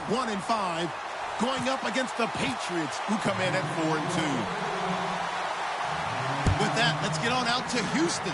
1-5, going up against the Patriots, who come in at 4-2. With that, let's get on out to Houston.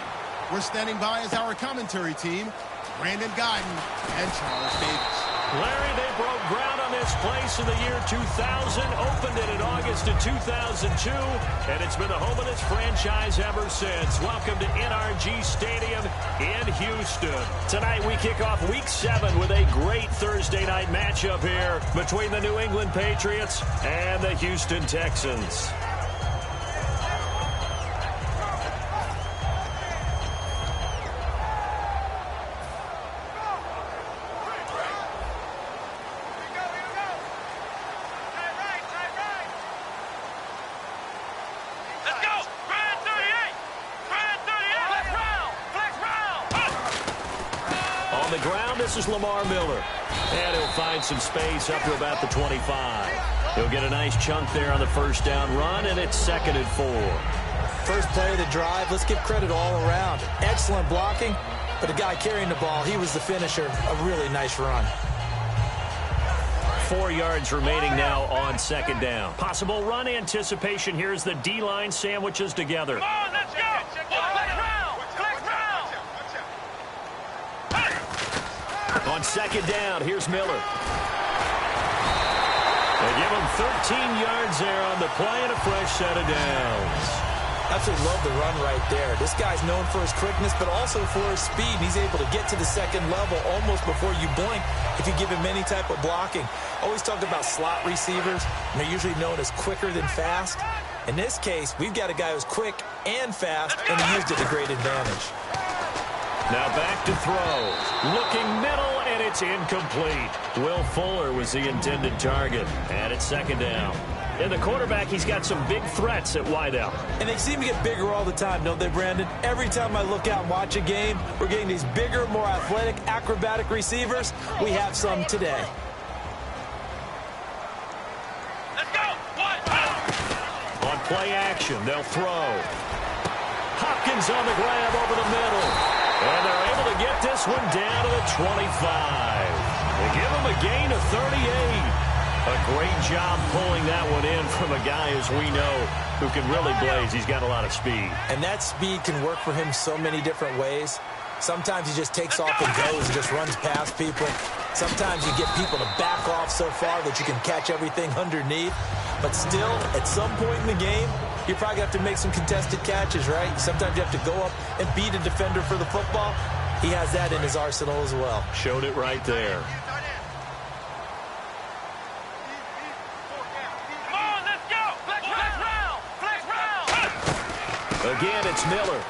We're standing by as our commentary team, Brandon Guyton and Charles Davis. Larry, they broke ground on this place in the year 2000, opened it in August of 2002, and it's been the home of this franchise ever since. Welcome to NRG Stadium in Houston. Tonight we kick off Week 7 with a great Thursday night matchup here between the New England Patriots and the Houston Texans. This is Lamar Miller, and he'll find some space up to about the 25. He'll get a nice chunk there on the first down run, and it's 2nd and 4. First play of the drive, let's give credit all around. Excellent blocking, but the guy carrying the ball, he was the finisher. A really nice run. 4 yards remaining now on 2nd down. Possible run anticipation here as the D-line sandwiches together. Come on, let's go! On 2nd down, here's Miller. They give him 13 yards there on the play and a fresh set of downs. Absolutely love the run right there. This guy's known for his quickness, but also for his speed. He's able to get to the second level almost before you blink if you give him any type of blocking. Always talk about slot receivers, and they're usually known as quicker than fast. In this case, we've got a guy who's quick and fast, and he used it to great advantage. Now back to throw. Looking middle, and it's incomplete. Will Fuller was the intended target, and it's 2nd down. And the quarterback, he's got some big threats at wideout. And they seem to get bigger all the time, don't they, Brandon? Every time I look out and watch a game, we're getting these bigger, more athletic, acrobatic receivers. We have some today. Let's go! On play action, they'll throw. Hopkins on the grab over the middle. And they're able to get this one down to the 25. They give him a gain of 38. A great job pulling that one in from a guy, as we know, who can really blaze. He's got a lot of speed. And that speed can work for him so many different ways. Sometimes he just takes off and goes and just runs past people. Sometimes you get people to back off so far that you can catch everything underneath. But still, at some point in the game, you probably have to make some contested catches, right? Sometimes you have to go up and beat a defender for the football. He has that in his arsenal as well. Showed it right there. Come on, let's go! Flex round! Again, it's Miller.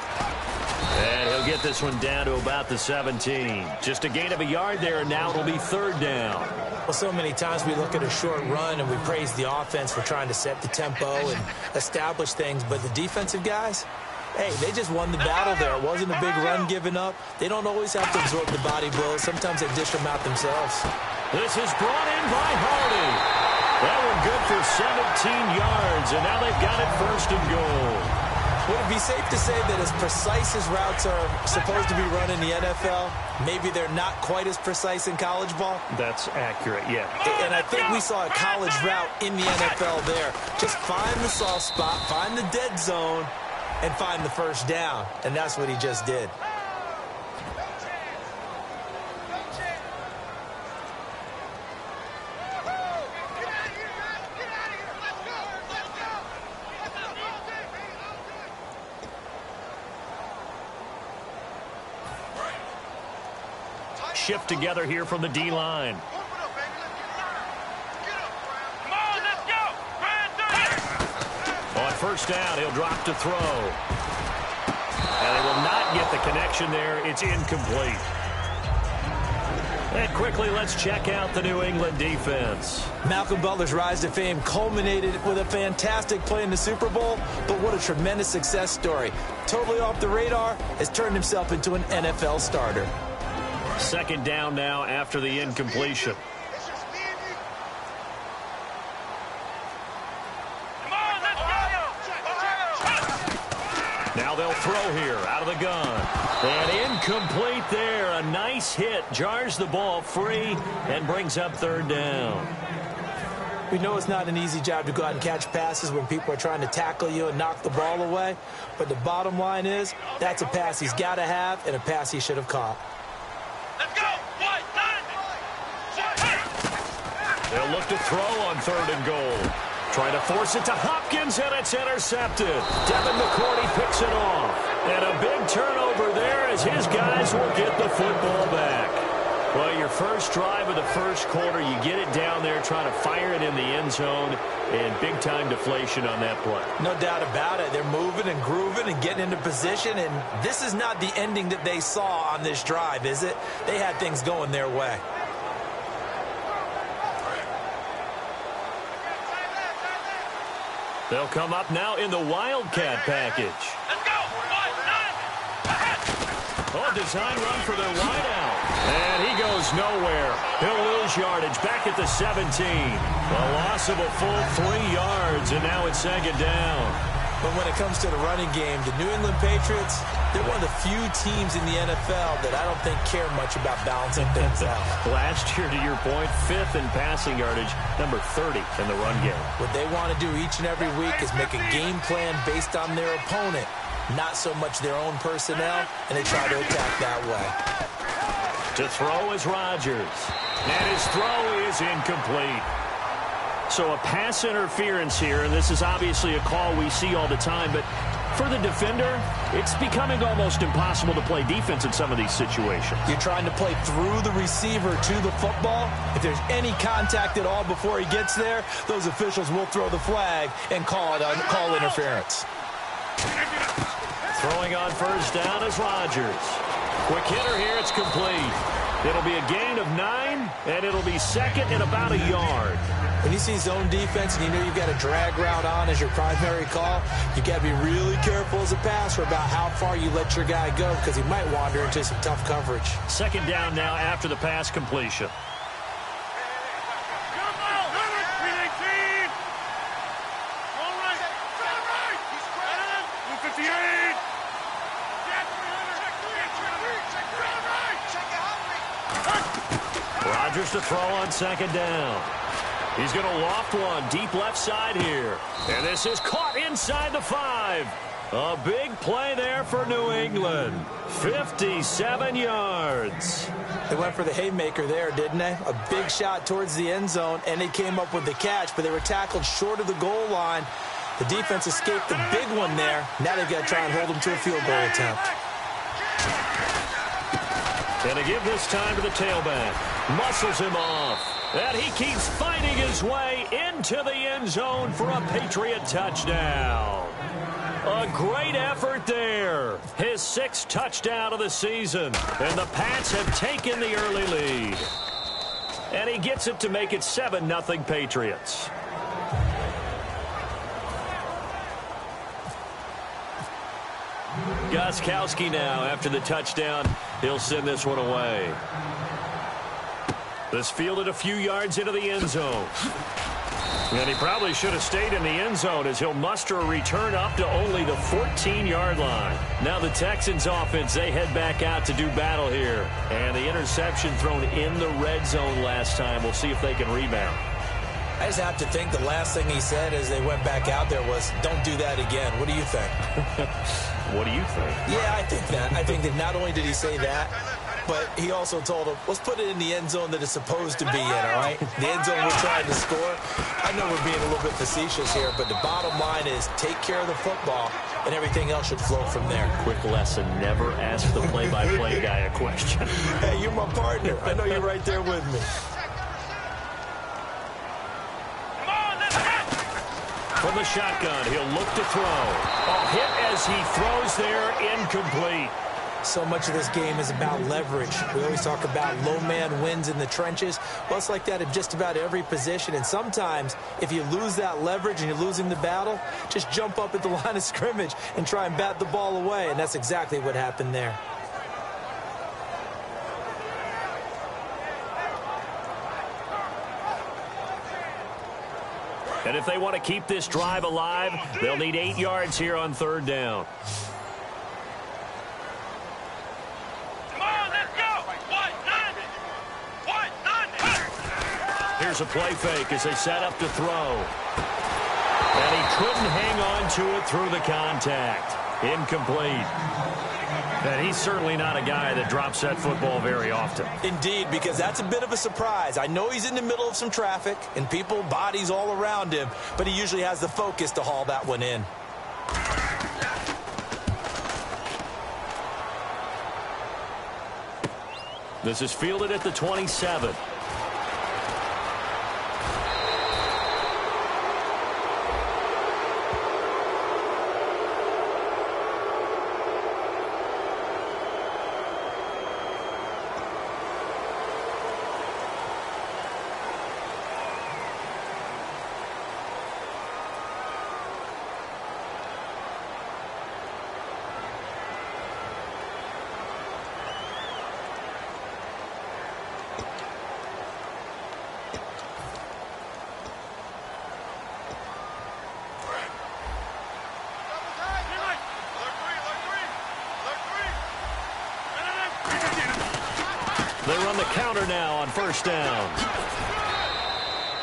And he'll get this one down to about the 17. Just a gain of a yard there, and now it'll be 3rd down. Well, so many times we look at a short run and we praise the offense for trying to set the tempo and establish things, but the defensive guys, hey, they just won the battle there. It wasn't a big run given up. They don't always have to absorb the body blows. Sometimes they dish them out themselves. This is brought in by Hardy. That one good for 17 yards, and now they've got it 1st and goal. Would it be safe to say that as precise as routes are supposed to be run in the NFL, maybe they're not quite as precise in college ball? That's accurate, yeah. And I think we saw a college route in the NFL there. Just find the soft spot, find the dead zone, and find the first down. And that's what he just did. Shift together here from the D-line. On 1st down, he'll drop to throw. And he will not get the connection there. It's incomplete. And quickly, let's check out the New England defense. Malcolm Butler's rise to fame culminated with a fantastic play in the Super Bowl, but what a tremendous success story. Totally off the radar, has turned himself into an NFL starter. 2nd down now after the incompletion. Now they'll throw here out of the gun. And incomplete there a nice hit, jars the ball free, and brings up third down. We know it's not an easy job to go out and catch passes when people are trying to tackle you and knock the ball away. But the bottom line is, that's a pass he's got to have and a pass he should have caught. Let's go! They'll look to throw on third and goal. Trying to force it to Hopkins, and it's intercepted. Devin McCourty picks it off. And a big turnover there as his guys will get the football back. Well, your first drive of the first quarter, you get it down there, trying to fire it in the end zone, and big-time deflation on that play. No doubt about it. They're moving and grooving and getting into position, and this is not the ending that they saw on this drive, is it? They had things going their way. They'll come up now in the Wildcat package. Let's go! Oh, design run for their wideout. And he goes nowhere. He'll lose yardage back at the 17. A loss of a full 3 yards, and now it's second down. But when it comes to the running game, the New England Patriots, they're one of the few teams in the NFL that I don't think care much about balancing things out. Last year, to your point, 5th in passing yardage, number 30 in the run game. What they want to do each and every week is make a game plan based on their opponent, not so much their own personnel, and they try to attack that way. To throw is Rodgers, and his throw is incomplete. So a pass interference here, and this is obviously a call we see all the time, but for the defender, it's becoming almost impossible to play defense in some of these situations. You're trying to play through the receiver to the football. If there's any contact at all before he gets there, those officials will throw the flag and call interference. Throwing on first down is Rodgers. Quick hitter here, it's complete. It'll be a gain of 9, and it'll be second and about a yard. When you see zone defense and you know you've got a drag route on as your primary call, you've got to be really careful as a passer about how far you let your guy go because he might wander into some tough coverage. Second down now after the pass completion. Rodgers to throw on second down. He's going to loft one deep left side here. And this is caught inside the 5. A big play there for New England. 57 yards. They went for the haymaker there, didn't they? A big shot towards the end zone, and they came up with the catch, but they were tackled short of the goal line. The defense escaped the big one there. Now they've got to try and hold them to a field goal attempt. And to give this time to the tailback. Muscles him off. And he keeps fighting his way into the end zone for a Patriot touchdown. A great effort there. His 6th touchdown of the season. And the Pats have taken the early lead. And he gets it to make it 7-0 Patriots. Gostkowski now after the touchdown. He'll send this one away. This fielded a few yards into the end zone. And he probably should have stayed in the end zone as he'll muster a return up to only the 14-yard line. Now the Texans offense, they head back out to do battle here. And the interception thrown in the red zone last time. We'll see if they can rebound. I just have to think the last thing he said as they went back out there was, don't do that again. What do you think? What do you think? Yeah, I think that. I think that not only did he say that, but he also told him, let's put it in the end zone that it's supposed to be in, all right? The end zone we're trying to score. I know we're being a little bit facetious here, but the bottom line is take care of the football, and everything else should flow from there. Quick lesson, never ask the play-by-play guy a question. Hey, you're my partner. I know you're right there with me. From the shotgun, he'll look to throw. A hit as he throws there, incomplete. So much of this game is about leverage. We always talk about low man wins in the trenches. Well, it's like that in just about every position. And sometimes, if you lose that leverage and you're losing the battle, just jump up at the line of scrimmage and try and bat the ball away. And that's exactly what happened there. And if they want to keep this drive alive, they'll need 8 yards here on third down. Come on, let's go! Here's a play fake as they set up to throw. And he couldn't hang on to it through the contact. Incomplete. And he's certainly not a guy that drops that football very often. Indeed, because that's a bit of a surprise. I know he's in the middle of some traffic and people, bodies all around him, but he usually has the focus to haul that one in. This is fielded at the 27. They run the counter now on first down.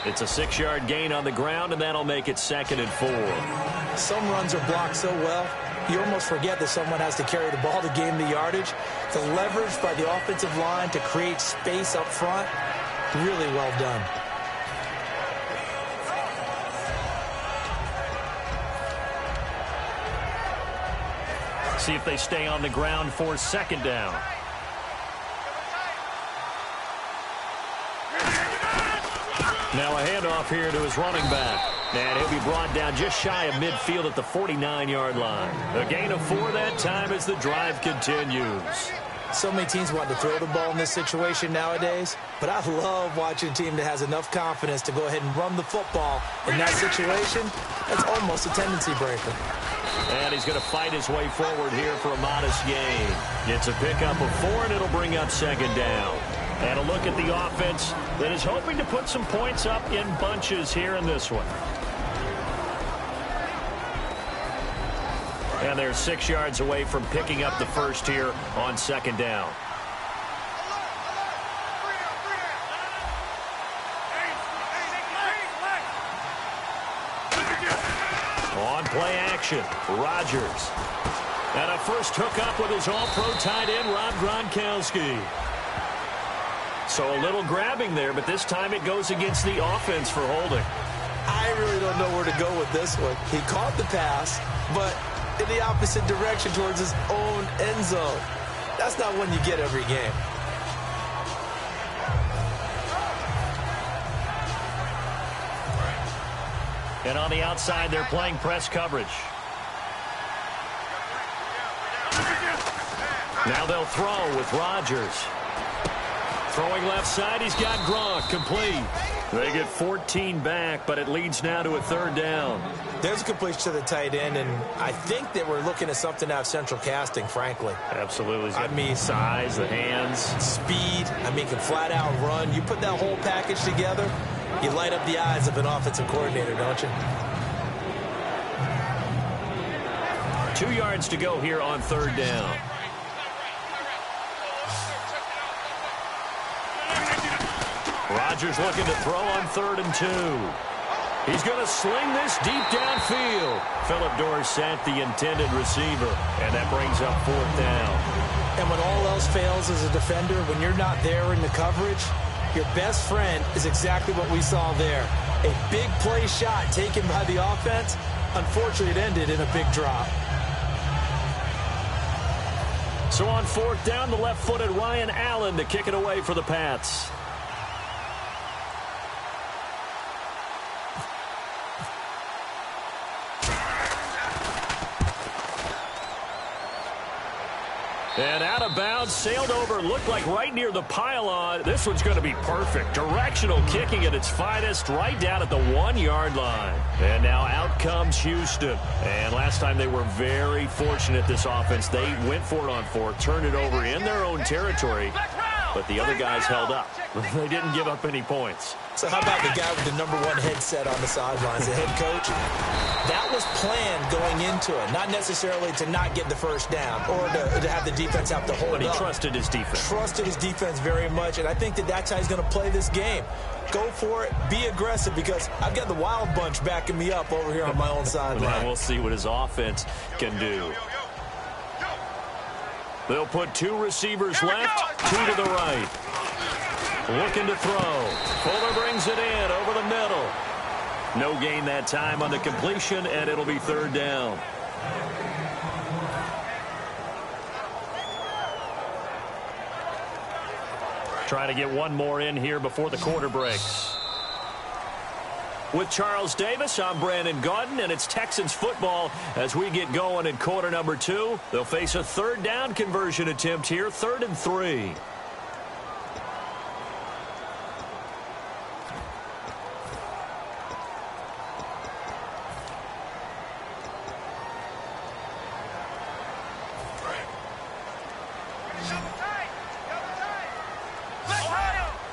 It's a 6-yard gain on the ground, and that'll make it 2nd and 4. Some runs are blocked so well, you almost forget that someone has to carry the ball to gain the yardage. The leverage by the offensive line to create space up front, really well done. See if they stay on the ground for 2nd down. Now a handoff here to his running back. And he'll be brought down just shy of midfield at the 49-yard line. A gain of 4 that time as the drive continues. So many teams want to throw the ball in this situation nowadays, but I love watching a team that has enough confidence to go ahead and run the football. In that situation, that's almost a tendency breaker. And he's going to fight his way forward here for a modest gain. It's a pickup of 4, and it'll bring up 2nd down. And a look at the offense that is hoping to put some points up in bunches here in this one. And they're 6 yards away from picking up the first here on 2nd down. On play action, Rodgers. And a first hookup with his all-pro tight end, Rob Gronkowski. So a little grabbing there, but this time it goes against the offense for holding. I really don't know where to go with this one. He caught the pass, but in the opposite direction towards his own end zone. That's not one you get every game. And on the outside, they're playing press coverage. Now they'll throw with Rodgers. Throwing left side, he's got Gronk, complete. They get 14 back, but it leads now to a 3rd down. There's a completion to the tight end, and I think that we're looking at something out of central casting, frankly. Absolutely. I mean, size, the hands. Speed. I mean, can flat out run. You put that whole package together, you light up the eyes of an offensive coordinator, don't you? 2 yards to go here on 3rd down. Rodgers looking to throw on 3rd and 2. He's going to sling this deep downfield. Philip Dorsett, the intended receiver, and that brings up 4th down. And when all else fails as a defender, when you're not there in the coverage, your best friend is exactly what we saw there. A big play shot taken by the offense. Unfortunately, it ended in a big drop. So on 4th down, the left-footed Ryan Allen to kick it away for the Pats. And out of bounds, sailed over, looked like right near the pylon. This one's going to be perfect. Directional kicking at its finest, right down at the 1-yard line. And now out comes Houston. And last time they were very fortunate, this offense. They went for it on 4th, turned it over in their own territory. but the other guys held up. They didn't give up any points. So how about the guy with the #1 headset on the sidelines, the head coach? That was planned going into it, not necessarily to not get the first down or to have the defense have to hold up. But he trusted his defense. Trusted his defense very much, and I think that's how he's going to play this game. Go for it, be aggressive, because I've got the wild bunch backing me up over here on my own sideline. We'll see what his offense can do. They'll put 2 receivers left, 2 to the right. Looking to throw. Fuller brings it in over the middle. No gain that time on the completion, and it'll be 3rd down. Trying to get one more in here before the quarter breaks. With Charles Davis, I'm Brandon Gaudin, and it's Texans football as we get going in quarter number 2. They'll face a 3rd down conversion attempt here, 3rd and 3.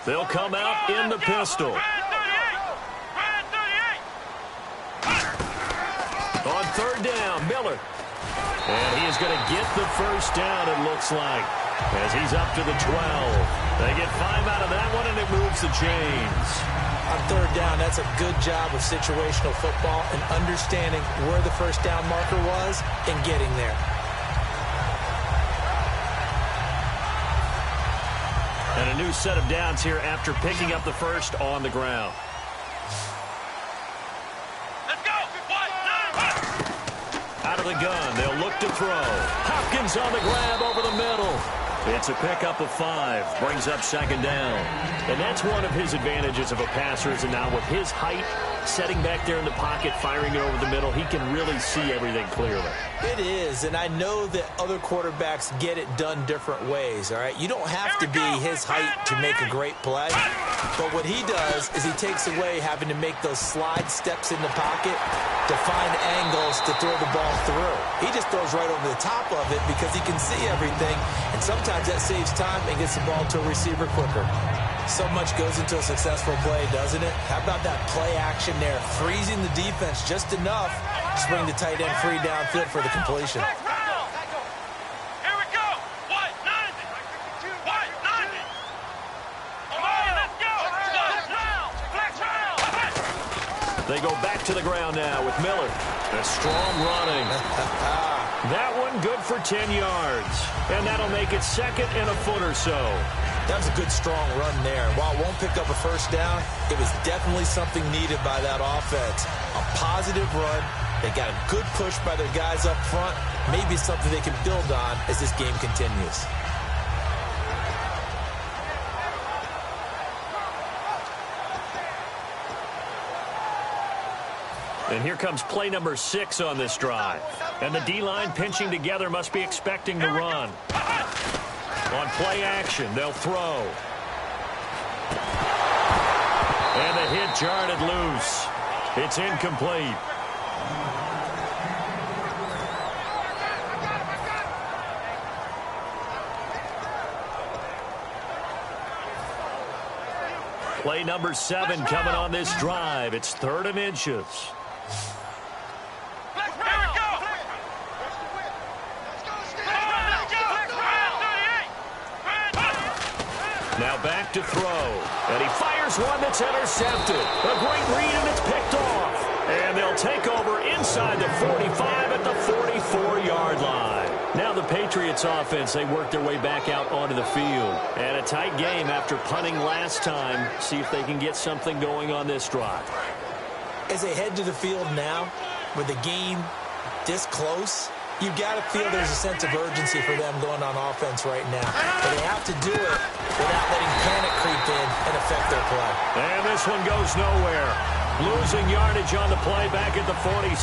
They'll come out in the pistol. On 3rd down, Miller. And he is going to get the first down, it looks like, as he's up to the 12. They get 5 out of that one, and it moves the chains. On 3rd down, that's a good job of situational football and understanding where the first down marker was and getting there. And a new set of downs here after picking up the first on the ground. Let's go. Out of the gun, they'll look to throw. Hopkins on the grab over the middle. It's a pickup of 5. Brings up 2nd down. And that's one of his advantages of a passer, is now with his height, setting back there in the pocket, firing it over the middle, he can really see everything clearly. It is, and I know that other quarterbacks get it done different ways, all right? You don't have to be his height to make a great play, but what he does is he takes away having to make those slide steps in the pocket to find angles to throw the ball through. He just throws right over the top of it because he can see everything, and sometimes that saves time and gets the ball to a receiver quicker. So much goes into a successful play, doesn't it? How about that play action there? Freezing the defense just enough to bring the tight end free downfield for the completion. Here we go. What? 90. What? 90. Come on, let's go. Flex round. They go back to the ground now with Miller. A strong running. That one good for 10 yards. And that'll make it 2nd and a foot or so. That was a good, strong run there. While it won't pick up a first down, it was definitely something needed by that offense. A positive run. They got a good push by their guys up front. Maybe something they can build on as this game continues. And here comes play number 6 on this drive. And the D-line pinching together must be expecting the run. On play action, they'll throw. And the hit jarred it loose. It's incomplete. Play number 7 coming on this drive. It's 3rd and inches. Now back to throw. And he fires one that's intercepted. A great read, and it's picked off. And they'll take over inside the 45 at the 44-yard line. Now the Patriots offense, they work their way back out onto the field. And a tight game after punting last time. See if they can get something going on this drive. As they head to the field now, with the game this close, you've got to feel there's a sense of urgency for them going on offense right now. But they have to do it without letting panic creep in and affect their play. And this one goes nowhere. Losing yardage on the play back at the 46.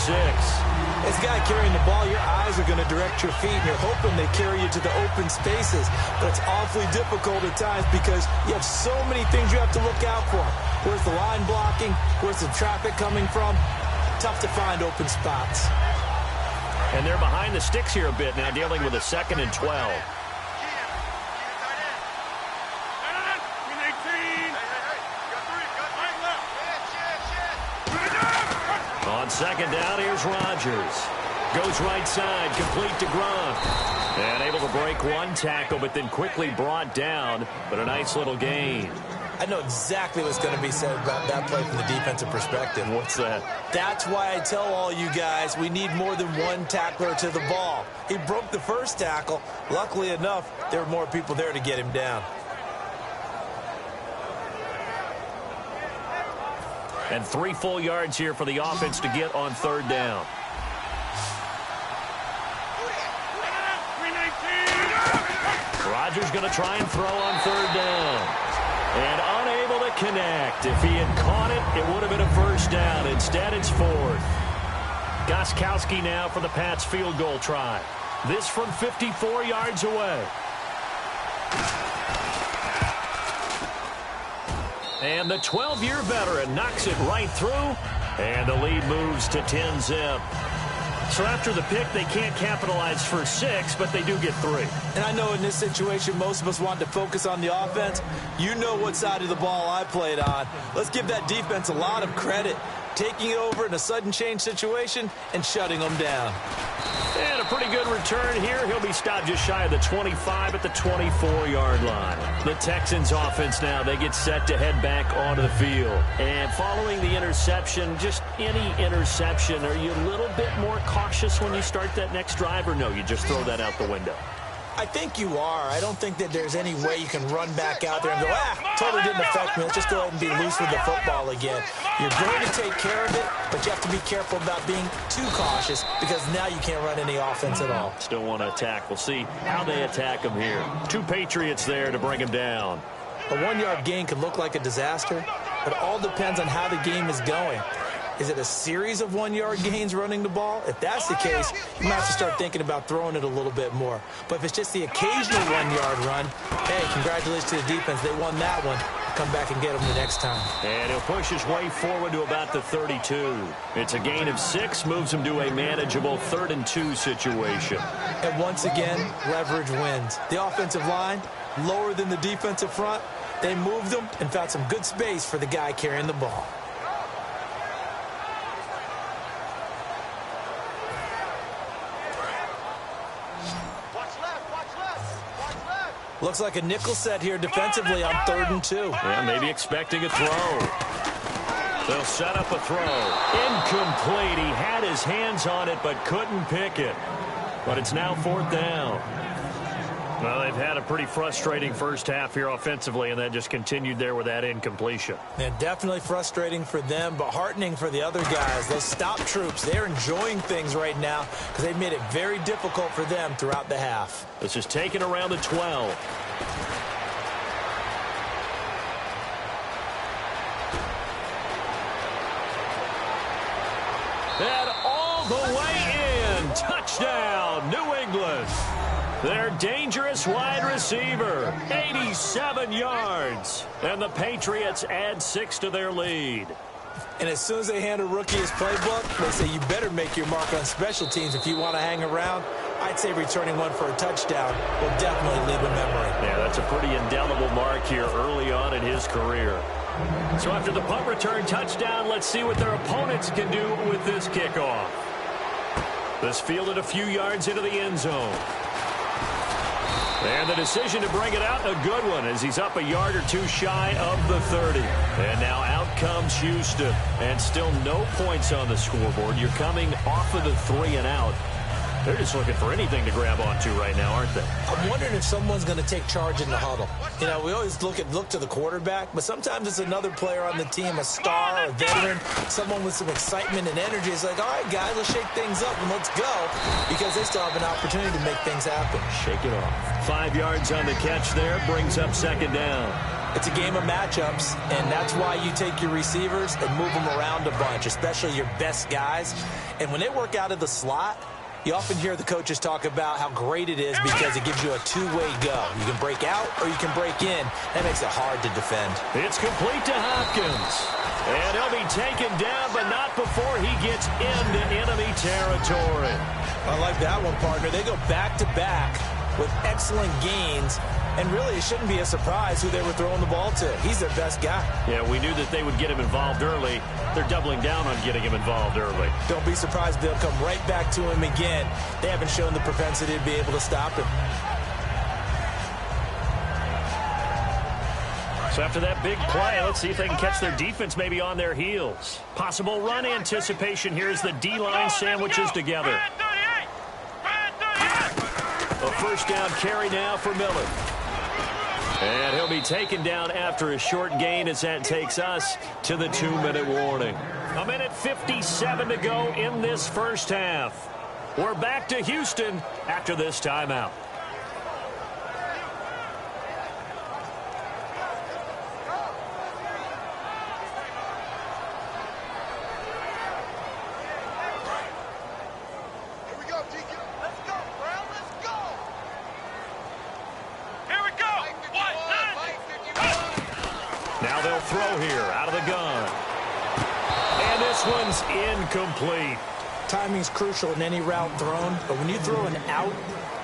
As a guy carrying the ball, your eyes are going to direct your feet, and you're hoping they carry you to the open spaces. But it's awfully difficult at times because you have so many things you have to look out for. Where's the line blocking? Where's the traffic coming from? Tough to find open spots. And they're behind the sticks here a bit now, dealing with a 2nd and 12. second down, here's Rodgers. Goes right side, complete to Gronk. And able to break one tackle, but then quickly brought down. But a nice little gain. I know exactly what's going to be said about that play from the defensive perspective. What's that? That's why I tell all you guys we need more than one tackler to the ball. He broke the first tackle. Luckily enough, there were more people there to get him down. And 3 full yards here for the offense to get on third down. Rodgers going to try and throw on third down. And unable to connect. If he had caught it, it would have been a first down. Instead, it's fourth. Gostkowski now for the Pats field goal try. This from 54 yards away. And the 12-year veteran knocks it right through. And the lead moves to 10-zip. So after the pick, they can't capitalize for 6, but they do get 3. And I know in this situation, most of us want to focus on the offense. You know what side of the ball I played on. Let's give that defense a lot of credit. Taking it over in a sudden change situation and shutting them down. And a pretty good return here. He'll be stopped just shy of the 25 at the 24-yard line. The Texans offense now, they get set to head back onto the field. And following the interception, just any interception, are you a little bit more cautious when you start that next drive, or no, you just throw that out the window? I think you are. I don't think that there's any way you can run back out there and go, totally didn't affect me. Let's just go ahead and be loose with the football again. You're going to take care of it, but you have to be careful about being too cautious because now you can't run any offense at all. Still want to attack. We'll see how they attack him here. 2 Patriots there to bring him down. A 1-yard gain could look like a disaster, but it all depends on how the game is going. Is it a series of 1-yard gains running the ball? If that's the case, you might have to start thinking about throwing it a little bit more. But if it's just the occasional 1-yard run, hey, congratulations to the defense. They won that one. Come back and get them the next time. And he'll push his way forward to about the 32. It's a gain of 6, moves him to a manageable 3rd and 2 situation. And once again, leverage wins. The offensive line, lower than the defensive front. They moved them and found some good space for the guy carrying the ball. Looks like a nickel set here defensively on 3rd and 2. Yeah, maybe expecting a throw. They'll set up a throw. Incomplete. He had his hands on it but couldn't pick it. But it's now 4th down. Well, they've had a pretty frustrating first half here offensively, and that just continued there with that incompletion. And definitely frustrating for them, but heartening for the other guys. Those stop troops, they're enjoying things right now because they've made it very difficult for them throughout the half. This is taken around the 12. And all the way in. Touchdown, New England. Their dangerous wide receiver, 87 yards. And the Patriots add 6 to their lead. And as soon as they hand a rookie his playbook, they say you better make your mark on special teams if you want to hang around. I'd say returning one for a touchdown will definitely leave a memory. Yeah, that's a pretty indelible mark here early on in his career. So after the punt return touchdown, let's see what their opponents can do with this kickoff. This fielded a few yards into the end zone. And the decision to bring it out, a good one, as he's up a yard or 2 shy of the 30. And now out comes Houston. And still no points on the scoreboard. You're coming off of the 3 and out. They're just looking for anything to grab onto right now, aren't they? I'm wondering if someone's going to take charge in the huddle. You know, we always look to the quarterback, but sometimes it's another player on the team, a star, a veteran, someone with some excitement and energy. It's like, all right, guys, let's shake things up and let's go, because they still have an opportunity to make things happen. Shake it off. 5 yards on the catch there, brings up 2nd down. It's a game of matchups, and that's why you take your receivers and move them around a bunch, especially your best guys. And when they work out of the slot, you often hear the coaches talk about how great it is because it gives you a 2-way go. You can break out or you can break in. That makes it hard to defend. It's complete to Hopkins. And he'll be taken down, but not before he gets into enemy territory. I like that one, partner. They go back-to-back with excellent gains, And really, it shouldn't be a surprise who they were throwing the ball to. He's their best guy. Yeah, we knew that they would get him involved early. They're doubling down on getting him involved early. Don't be surprised if they'll come right back to him again. They haven't shown the propensity to be able to stop him. So after that big play, let's see if they can catch their defense maybe on their heels. Possible run anticipation here as the D-line sandwiches together. A first down carry now for Miller. And he'll be taken down after a short gain as that takes us to the 2-minute warning. 1:57 to go in this first half. We're back to Houston after this timeout. Now they'll throw here out of the gun. And this one's incomplete. Timing's crucial in any route thrown, but when you throw an out,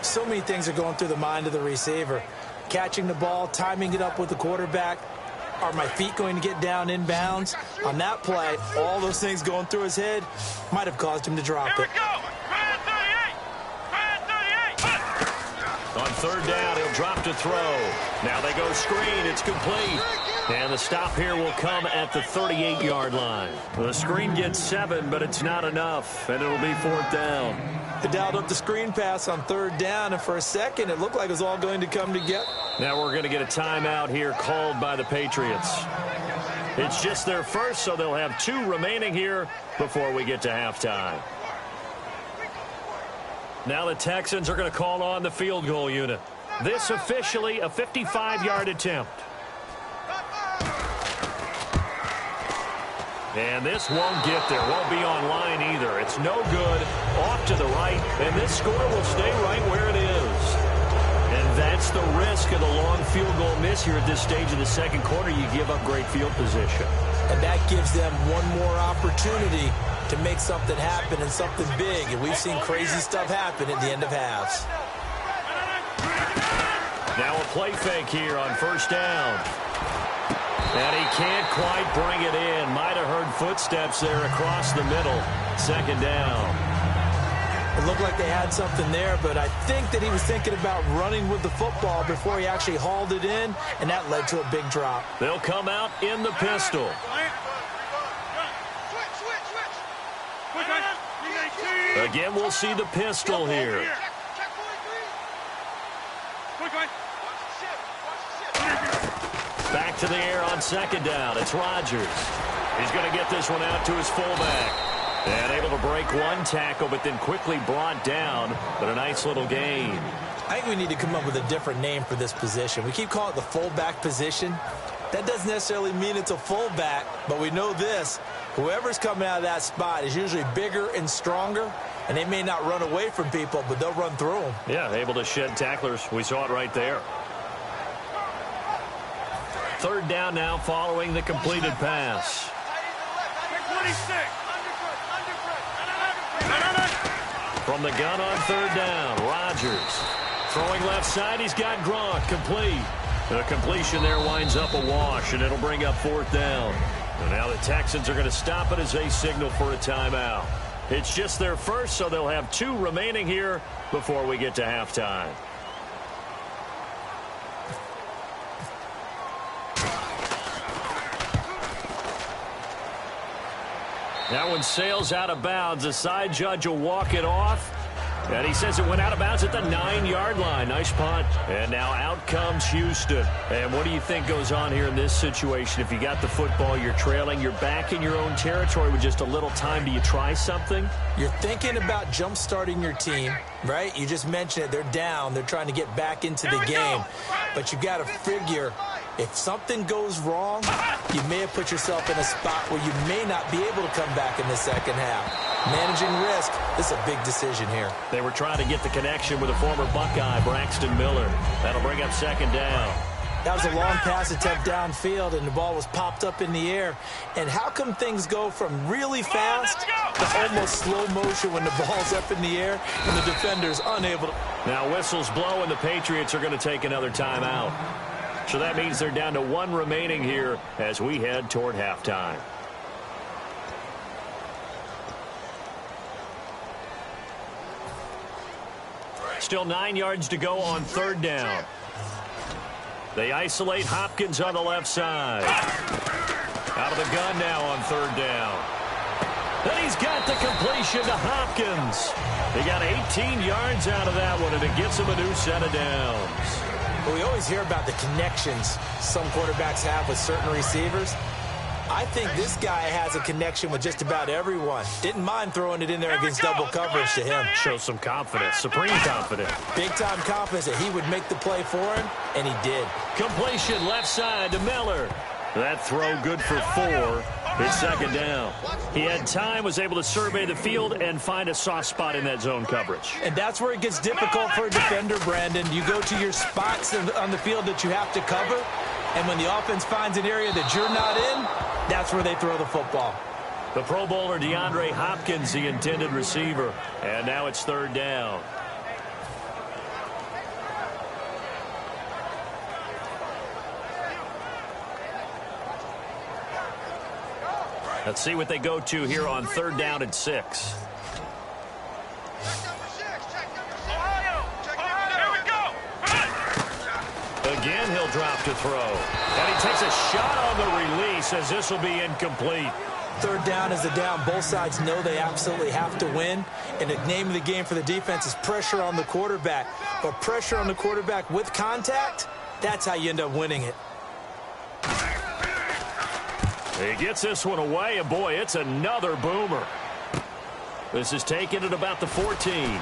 so many things are going through the mind of the receiver. Catching the ball, timing it up with the quarterback. Are my feet going to get down inbounds? On that play, all those things going through his head might have caused him to drop it. On third down, he'll drop to throw. Now they go screen. It's complete. And the stop here will come at the 38-yard line. The screen gets 7, but it's not enough, and it'll be fourth down. They dialed up the screen pass on third down, and for a second, it looked like it was all going to come together. Now we're going to get a timeout here called by the Patriots. It's just their first, so they'll have 2 remaining here before we get to halftime. Now the Texans are going to call on the field goal unit. This officially a 55-yard attempt. And this won't get there. Won't be on line either. It's no good. Off to the right. And this score will stay right where it is. And that's the risk of the long field goal miss here at this stage of the second quarter. You give up great field position. And that gives them one more opportunity to make something happen and something big. And we've seen crazy stuff happen at the end of halves. Now a play fake here on first down. And he can't quite bring it in. Might have heard footsteps there across the middle. Second down. It looked like they had something there, but I think that he was thinking about running with the football before he actually hauled it in, and that led to a big drop. They'll come out in the pistol. Again, we'll see the pistol here. Back to the air on second down. It's Rodgers. He's going to get this one out to his fullback. And able to break one tackle, but then quickly brought down. But a nice little gain. I think we need to come up with a different name for this position. We keep calling it the fullback position. That doesn't necessarily mean it's a fullback, but we know this. Whoever's coming out of that spot is usually bigger and stronger, and they may not run away from people, but they'll run through them. Yeah, able to shed tacklers. We saw it right there. Third down now following the completed pass. From the gun on third down, Rodgers. Throwing left side, he's got Gronk, complete. The completion there winds up a wash, and it'll bring up fourth down. And now the Texans are going to stop it as they signal for a timeout. It's just their first, so they'll have 2 remaining here before we get to halftime. That one sails out of bounds. The side judge will walk it off. And he says it went out of bounds at the 9-yard line. Nice punt. And now out comes Houston. And what do you think goes on here in this situation? If you got the football, you're trailing, you're back in your own territory with just a little time. Do you try something? You're thinking about jump-starting your team, right? You just mentioned it. They're down. They're trying to get back into the game. But you got to figure, if something goes wrong, you may have put yourself in a spot where you may not be able to come back in the second half. Managing risk, this is a big decision here. They were trying to get the connection with a former Buckeye, Braxton Miller. That'll bring up second down. That was a long pass attempt downfield, and the ball was popped up in the air. And how come things go from really fast to almost slow motion when the ball's up in the air and the defender's unable to... Now whistles blow, and the Patriots are going to take another timeout. So that means they're down to one remaining here as we head toward halftime. Still 9 yards to go on third down. They isolate Hopkins on the left side. Out of the gun now on third down. And he's got the completion to Hopkins. He got 18 yards out of that one, and it gets him a new set of downs. Well, we always hear about the connections some quarterbacks have with certain receivers. I think this guy has a connection with just about everyone. Didn't mind throwing it in there against double coverage to him. Shows some confidence, supreme confidence. Big-time confidence that he would make the play for him, and he did. Completion left side to Miller. That throw good for 4. It's second down. He had time, was able to survey the field and find a soft spot in that zone coverage. And that's where it gets difficult for a defender, Brandon. You go to your spots on the field that you have to cover, and when the offense finds an area that you're not in, that's where they throw the football. The Pro Bowler DeAndre Hopkins, the intended receiver. And now it's third down. Let's see what they go to here on third down and 6. Again, he'll drop to throw. And he takes a shot on the release as this will be incomplete. Third down is the down. Both sides know they absolutely have to win. And the name of the game for the defense is pressure on the quarterback. But pressure on the quarterback with contact, that's how you end up winning it. He gets this one away, and boy, it's another boomer. This is taken at about the 14.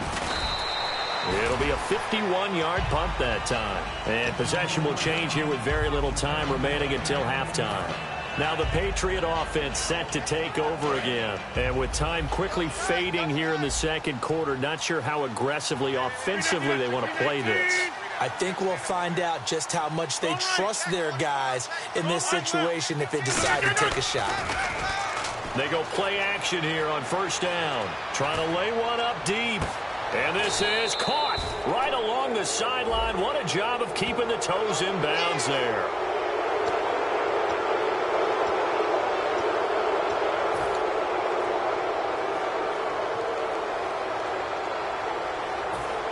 It'll be a 51-yard punt that time. And possession will change here with very little time remaining until halftime. Now the Patriot offense set to take over again. And with time quickly fading here in the second quarter, not sure how aggressively, offensively they want to play this. I think we'll find out just how much they trust their guys in this situation if they decide to take a shot. They go play action here on first down. Trying to lay one up deep. And this is caught right along the sideline. What a job of keeping the toes in bounds there.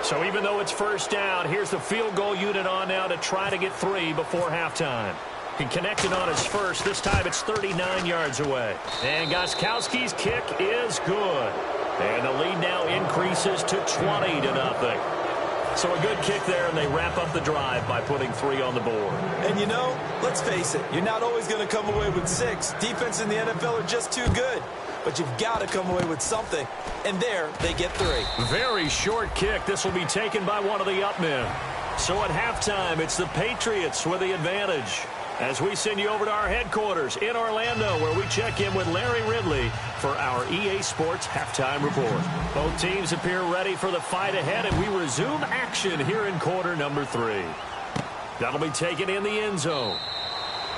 So even though it's first down, here's the field goal unit on now to try to get 3 before halftime. He connected on his first. This time it's 39 yards away. And Gostkowski's kick is good. And the lead now increases to 20-0. So a good kick there, and they wrap up the drive by putting 3 on the board. And you know, let's face it, you're not always going to come away with 6. Defense in the NFL are just too good. But you've got to come away with something. And there, they get 3. Very short kick. This will be taken by one of the up men. So at halftime, it's the Patriots with the advantage. As we send you over to our headquarters in Orlando, where we check in with Larry Ridley for our EA Sports Halftime Report. Both teams appear ready for the fight ahead, and we resume action here in quarter number 3. That'll be taken in the end zone.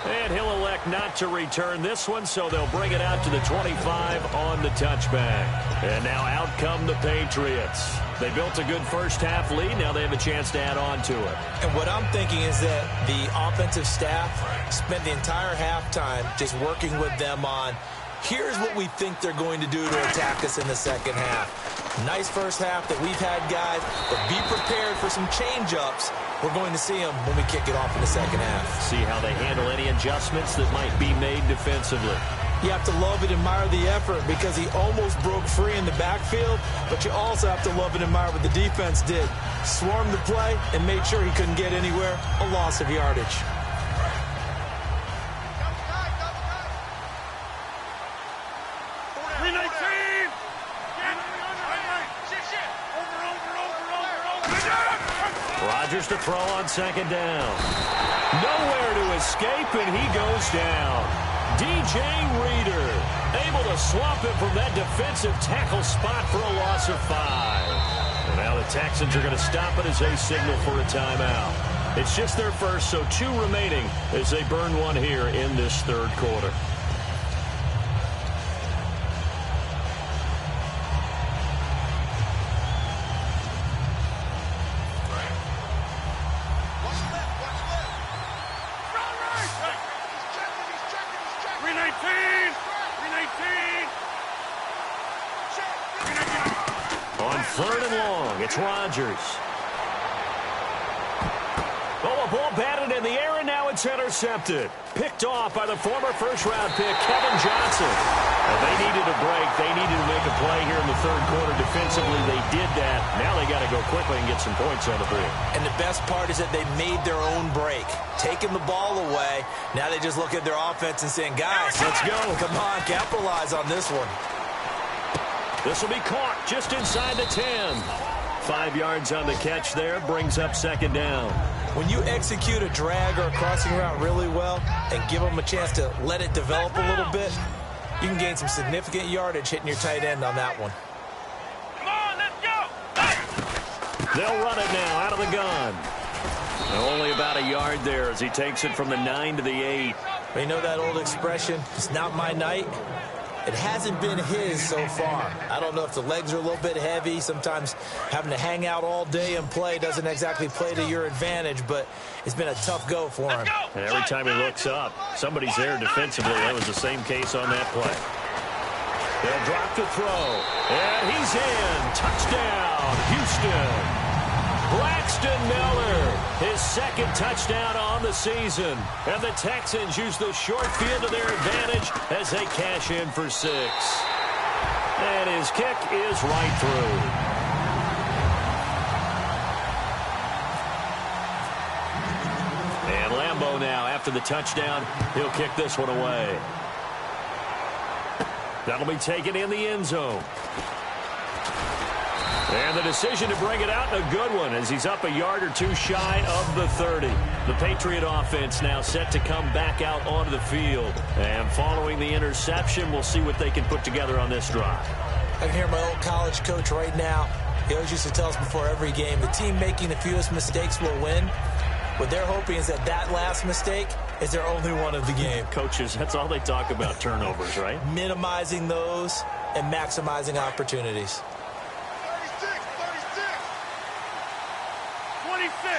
And he'll elect not to return this one, so they'll bring it out to the 25 on the touchback. And now out come the Patriots. They built a good first-half lead. Now they have a chance to add on to it. And what I'm thinking is that the offensive staff spent the entire halftime just working with them on, here's what we think they're going to do to attack us in the second half. Nice first half that we've had, guys, but be prepared for some change-ups. We're going to see them when we kick it off in the second half. See how they handle any adjustments that might be made defensively. You have to love and admire the effort because he almost broke free in the backfield, but you also have to love and admire what the defense did. Swarmed the play and made sure he couldn't get anywhere. A loss of yardage. Rodgers to throw on second down. Nowhere to escape, and he goes down. DJ Reader able to swamp him from that defensive tackle spot for a loss of 5. And now the Texans are going to stop it as they signal for a timeout. It's just their first, so 2 remaining as they burn one here in this third quarter. On 3rd and long, it's Rodgers. Oh, a ball batted in the air, and now it's intercepted. Picked off by the former first-round pick, Kevin Johnson. They needed a break. They needed to make a play here in the third quarter defensively. They did that. Now they got to go quickly and get some points on the board. And the best part is that they made their own break, taking the ball away. Now they just look at their offense and saying, guys, let's go. Come on, capitalize on this one. This will be caught just inside the 10. 5 yards on the catch there, brings up 2nd down. When you execute a drag or a crossing route really well and give them a chance to let it develop a little bit, you can gain some significant yardage hitting your tight end on that one. Come on, let's go. They'll run it now out of the gun. Only about a yard there as he takes it from the 9 to the 8. You know that old expression, it's not my night? It hasn't been his so far. I don't know if the legs are a little bit heavy. Sometimes having to hang out all day and play doesn't exactly play to your advantage, but it's been a tough go for him. And every time he looks up, somebody's there defensively. That was the same case on that play. They'll drop the throw. And he's in. Touchdown, Houston. Braxton Miller, his 2nd touchdown on the season. And the Texans use the short field to their advantage as they cash in for 6. And his kick is right through. And Lambeau now, after the touchdown, he'll kick this one away. That'll be taken in the end zone. And the decision to bring it out, a good one, as he's up a yard or 2 shy of the 30. The Patriot offense now set to come back out onto the field. And following the interception, we'll see what they can put together on this drive. I can hear my old college coach right now. He always used to tell us before every game, the team making the fewest mistakes will win. What they're hoping is that that last mistake is their only one of the game. Coaches, that's all they talk about, turnovers, right? Minimizing those and maximizing opportunities. 26. 19.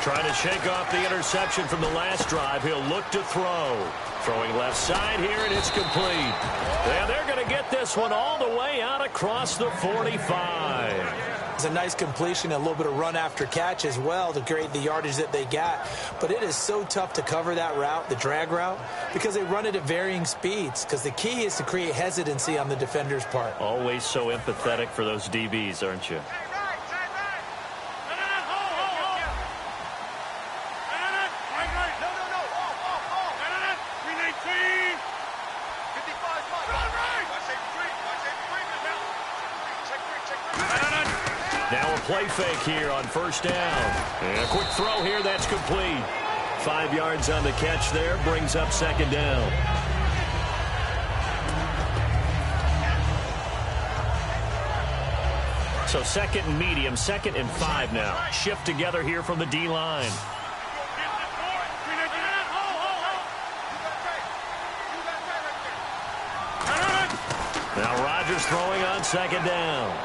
Trying to shake off the interception from the last drive. He'll look to throw. Throwing left side here, and it's complete. And they're going to get this one all the way out across the 45. It's a nice completion, a little bit of run after catch as well to create the yardage that they got. But it is so tough to cover that route, the drag route, because they run it at varying speeds. Because the key is to create hesitancy on the defender's part. Always so empathetic for those DBs, aren't you? Now a play fake here on 1st down. And a quick throw here, that's complete. 5 yards on the catch there, brings up 2nd down. So 2nd and medium, 2nd and 5 now. Shift together here from the D-line. Now Rodgers throwing on 2nd down.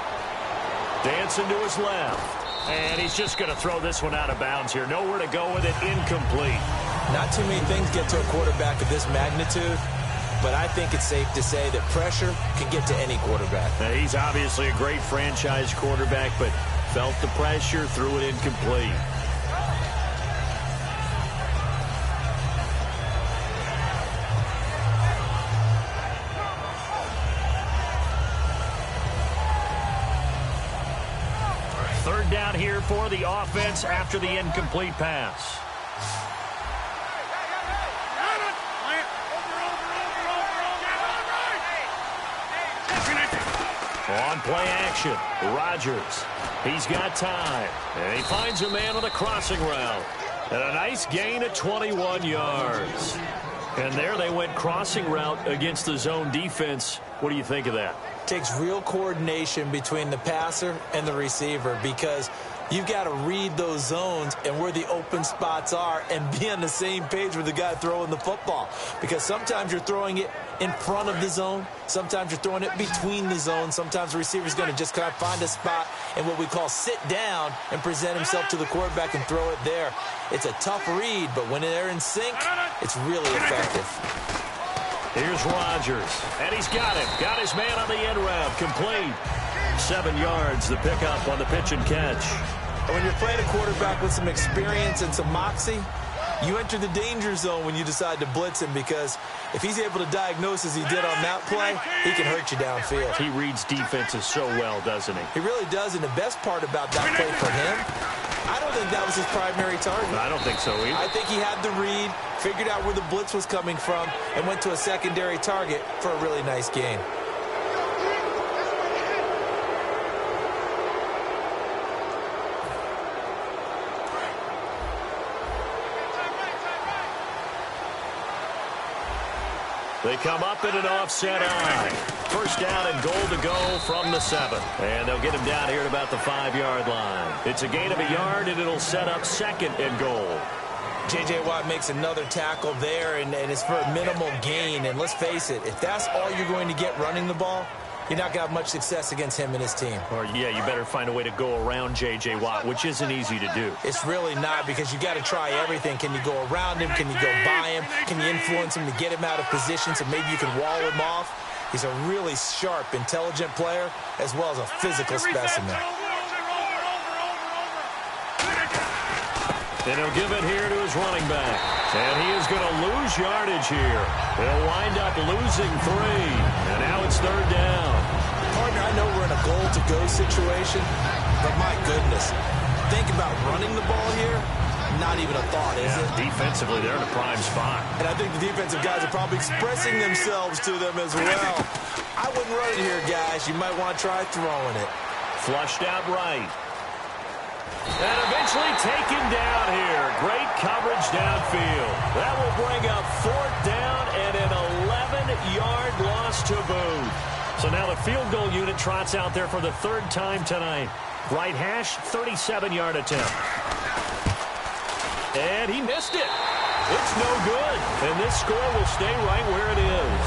Dancing to his left. And he's just going to throw this one out of bounds here. Nowhere to go with it. Incomplete. Not too many things get to a quarterback of this magnitude, but I think it's safe to say that pressure can get to any quarterback. Now, he's obviously a great franchise quarterback, but felt the pressure, threw it incomplete. Third down here for the offense after the incomplete pass. On play action, Rodgers. He's got time. And he finds a man on a crossing route. And a nice gain of 21 yards. And there they went crossing route against the zone defense. What do you think of that? Takes real coordination between the passer and the receiver because you've got to read those zones and where the open spots are and be on the same page with the guy throwing the football. Because sometimes you're throwing it in front of the zone. Sometimes you're throwing it between the zones. Sometimes the receiver's going to just kind of find a spot and what we call sit down and present himself to the quarterback and throw it there. It's a tough read, but when they're in sync, it's really effective. Here's Rodgers, and he's got him. Got his man on the end route, complete. 7 yards, the pickup on the pitch and catch. And when you're playing a quarterback with some experience and some moxie, you enter the danger zone when you decide to blitz him because if he's able to diagnose as he did on that play, he can hurt you downfield. He reads defenses so well, doesn't he? He really does, and the best part about that play for him, I don't think that was his primary target. I don't think so either. I think he had the read, figured out where the blitz was coming from, and went to a secondary target for a really nice gain. They come up in an offset eye. First down and goal to go from the 7. And they'll get him down here at about the 5-yard line. It's a gain of a yard, and it'll set up 2nd and goal. J.J. Watt makes another tackle there, and it's for a minimal gain. And let's face it, if that's all you're going to get running the ball, you're not going to have much success against him and his team. Or, yeah, you better find a way to go around J.J. Watt, which isn't easy to do. It's really not because you got to try everything. Can you go around him? Can you go by him? Can you influence him to get him out of position so maybe you can wall him off? He's a really sharp, intelligent player as well as a physical specimen. And he'll give it here to his running back. And he is going to lose yardage here. He'll wind up losing 3. And now it's 3rd down. Partner, I know we're in a goal-to-go situation, but my goodness, think about running the ball here. Not even a thought, is it? Defensively, they're in a prime spot. And I think the defensive guys are probably expressing themselves to them as well. I wouldn't run it here, guys. You might want to try throwing it. Flushed out right. And eventually taken down here. Great coverage downfield. That will bring up 4th down and an 11-yard loss to boot. So now the field goal unit trots out there for the 3rd time tonight. Right hash, 37-yard attempt. And he missed it. It's no good. And this score will stay right where it is.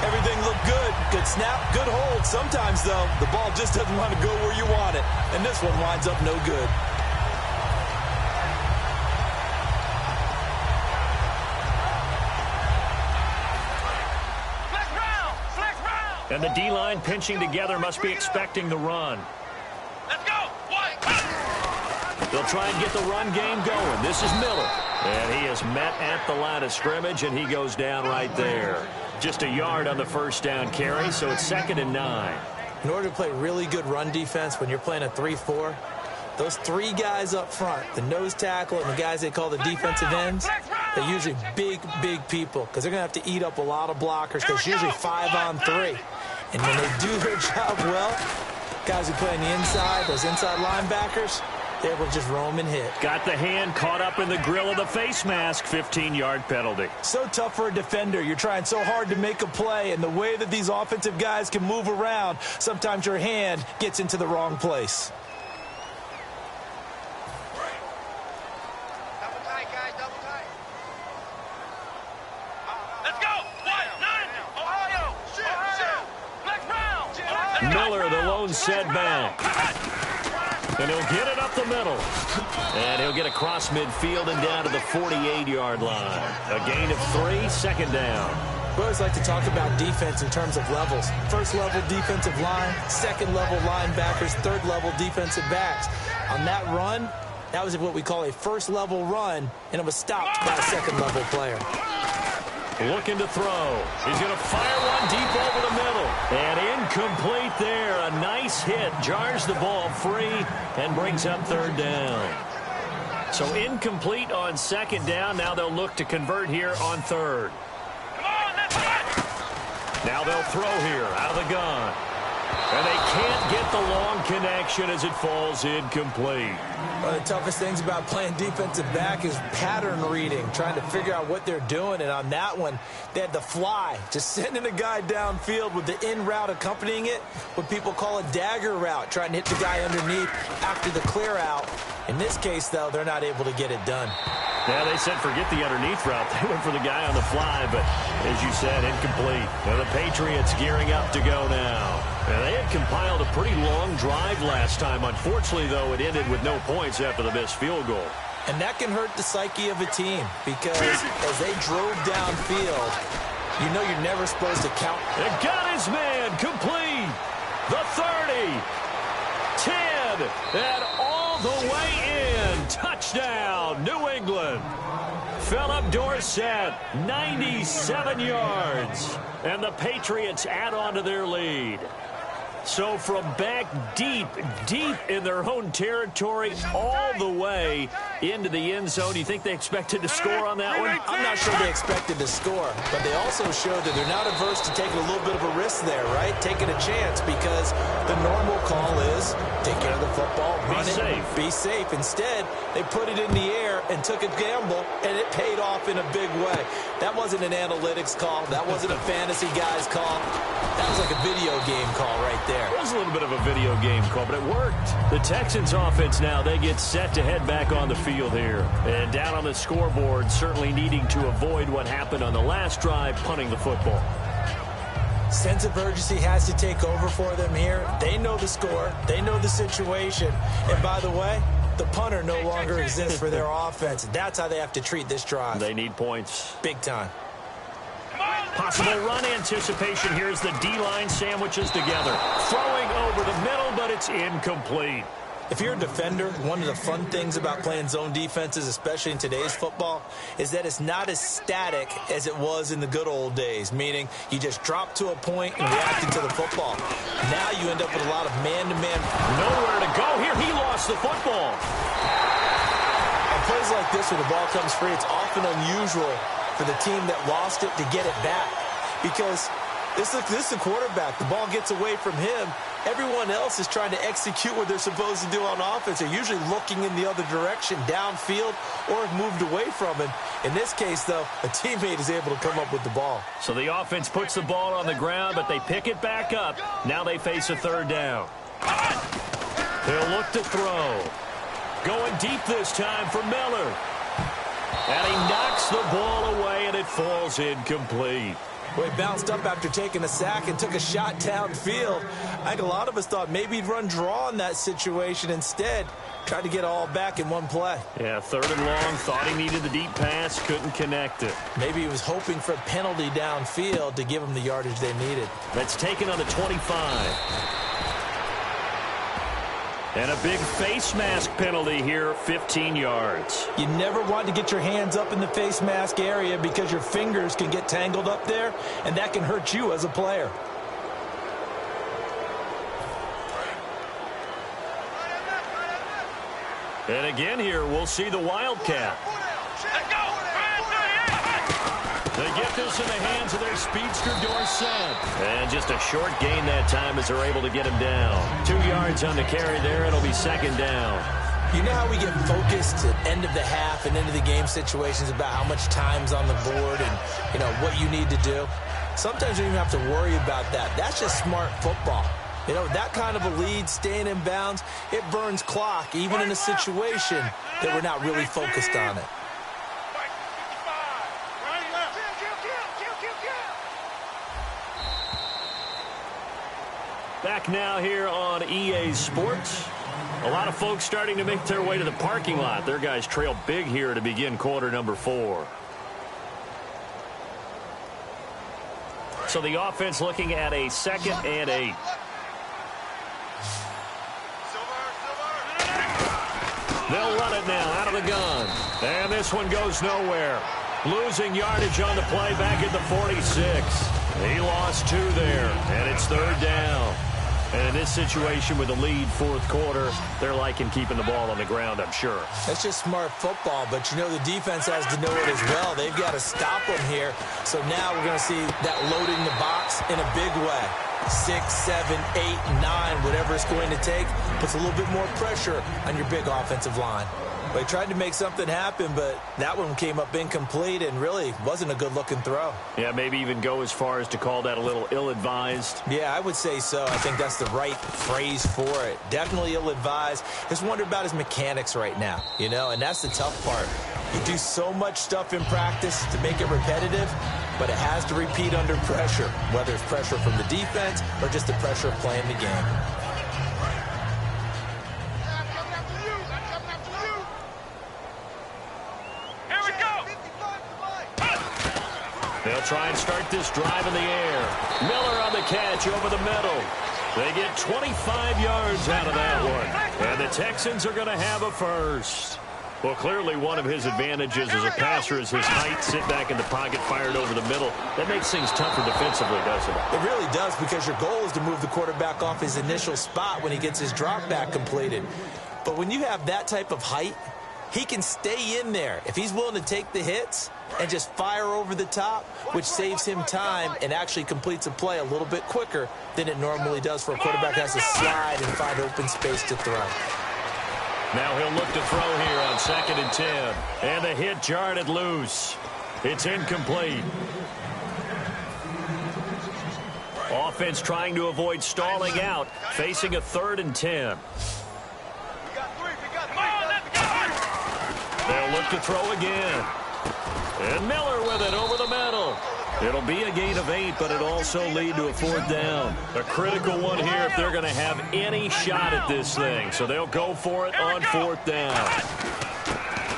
Everything looked good. Good snap, good hold. Sometimes, though, the ball just doesn't want to go where you want it. And this one winds up no good. And the D-line pinching together must be expecting the run. Let's go. They'll try and get the run game going. This is Miller. And he is met at the line of scrimmage, and he goes down right there. Just a yard on the first down carry, so it's 2nd and 9. In order to play really good run defense when you're playing a 3-4, those 3 guys up front, the nose tackle and the guys they call the defensive ends, they're usually big, big people because they're going to have to eat up a lot of blockers because it's usually 5-on-3. And when they do their job well, guys who play on the inside, those inside linebackers, they're able to just roam and hit. Got the hand caught up in the grill of the face mask. 15-yard penalty. So tough for a defender. You're trying so hard to make a play, and the way that these offensive guys can move around, sometimes your hand gets into the wrong place. Double tight, guys, double tight. Let's go. 1-9, Ohio. Next round. Miller, the lone setback. And he'll get it up the middle. And he'll get across midfield and down to the 48-yard line. A gain of 3, 2nd down. We always like to talk about defense in terms of levels. First level defensive line, second level linebackers, third level defensive backs. On that run, that was what we call a first level run, and it was stopped by a second level player. Looking to throw. He's going to fire one deep over the middle. And incomplete there. A nice hit. Jars the ball free and brings up 3rd down. So incomplete on 2nd down. Now they'll look to convert here on 3rd. Come on, let's go. Now they'll throw here out of the gun. And they can't get the long connection as it falls incomplete. One of the toughest things about playing defensive back is pattern reading, trying to figure out what they're doing. And on that one, they had the fly, just sending a guy downfield with the in route accompanying it, what people call a dagger route, trying to hit the guy underneath after the clear out. In this case, though, they're not able to get it done. Yeah, they said forget the underneath route. They went for the guy on the fly, but as you said, incomplete. Now the Patriots gearing up to go now. And they had compiled a pretty long drive last time. Unfortunately, though, it ended with no points after the missed field goal. And that can hurt the psyche of a team because as they drove downfield, you know you're never supposed to count. It got his man complete. The 30, 10, and all the way in. Touchdown, New England. Philip Dorsett, 97 yards. And the Patriots add on to their lead. So from back deep in their own territory, all the way into the end zone, you think they expected to score on that one? I'm not sure they expected to score, but they also showed that they're not averse to taking a little bit of a risk there, right? Taking a chance because the normal call is take care of the football, run it, be safe. Instead, they put it in the air and took a gamble, and it paid off in a big way. That wasn't an analytics call. That wasn't a fantasy guy's call. That was like a video game call right there. It was a little bit of a video game call, but it worked. The Texans offense now, they get set to head back on the field here. And down on the scoreboard, certainly needing to avoid what happened on the last drive, punting the football. Sense of urgency has to take over for them here. They know the score. They know the situation. And by the way, the punter no longer exists for their offense. That's how they have to treat this drive. They need points. Big time. Possible run anticipation. Here's the D-line sandwiches together. Throwing over the middle, but it's incomplete. If you're a defender, one of the fun things about playing zone defenses, especially in today's football, is that it's not as static as it was in the good old days, meaning you just drop to a point and reacted to the football. Now you end up with a lot of man-to-man. Nowhere to go here. He lost the football. On plays like this where the ball comes free, it's often unusual for the team that lost it to get it back because this is the quarterback. The ball gets away from him. Everyone else is trying to execute what they're supposed to do on offense. They're usually looking in the other direction, downfield, or have moved away from it. In this case, though, a teammate is able to come up with the ball. So the offense puts the ball on the ground, but they pick it back up. Now they face a third down. They'll look to throw. Going deep this time for Miller. And he knocks the ball away, and it falls incomplete. Well, he bounced up after taking a sack and took a shot downfield. I think a lot of us thought maybe he'd run draw in that situation. Instead, tried to get it all back in one play. Yeah, third and long. Thought he needed the deep pass. Couldn't connect it. Maybe he was hoping for a penalty downfield to give him the yardage they needed. That's taken on the 25. And a big face mask penalty here, 15 yards. You never want to get your hands up in the face mask area because your fingers can get tangled up there, and that can hurt you as a player. And again here, we'll see the Wildcat. They get this in the hands of their speedster, Dorsett. And just a short gain that time as they're able to get him down. 2 yards on the carry there. It'll be second down. You know how we get focused at end of the half and into the game situations about how much time's on the board and, you know, what you need to do? Sometimes you don't even have to worry about that. That's just smart football. You know, that kind of a lead, staying in bounds, it burns clock, even in a situation that we're not really focused on it. Back now here on EA Sports. A lot of folks starting to make their way to the parking lot. Their guys trail big here to begin quarter number 4. So the offense looking at a 2nd and 8. They'll run it now out of the gun. And this one goes nowhere. Losing yardage on the play back at the 46. He lost 2 there, and it's third down. And in this situation with the lead, fourth quarter, they're liking keeping the ball on the ground, I'm sure. That's just smart football, but you know the defense has to know it as well. They've got to stop them here. So now we're going to see that loading the box in a big way. 6, 7, 8, 9, whatever it's going to take, puts a little bit more pressure on your big offensive line. Well, he tried to make something happen, but that one came up incomplete and really wasn't a good-looking throw. Yeah, maybe even go as far as to call that a little ill-advised. Yeah, I would say so. I think that's the right phrase for it. Definitely ill-advised. Just wonder about his mechanics right now, you know, and that's the tough part. You do so much stuff in practice to make it repetitive, but it has to repeat under pressure, whether it's pressure from the defense or just the pressure of playing the game. They'll try and start this drive in the air. Miller on the catch over the middle. They get 25 yards out of that one. And the Texans are going to have a first. Well, clearly one of his advantages as a passer is his height. Sit back in the pocket, fired over the middle. That makes things tougher defensively, doesn't it? It really does, because your goal is to move the quarterback off his initial spot when he gets his drop back completed. But when you have that type of height, he can stay in there if he's willing to take the hits and just fire over the top, which saves him time and actually completes a play a little bit quicker than it normally does for a quarterback that has to slide and find open space to throw. Now he'll look to throw here on 2nd and 10. And the hit jarred it loose. It's incomplete. Offense trying to avoid stalling out, facing a 3rd and 10. They'll look to throw again. And Miller with it over the middle. It'll be a gain of 8, but it'll also lead to a 4th down. A critical one here if they're going to have any shot at this thing. So they'll go for it on 4th down.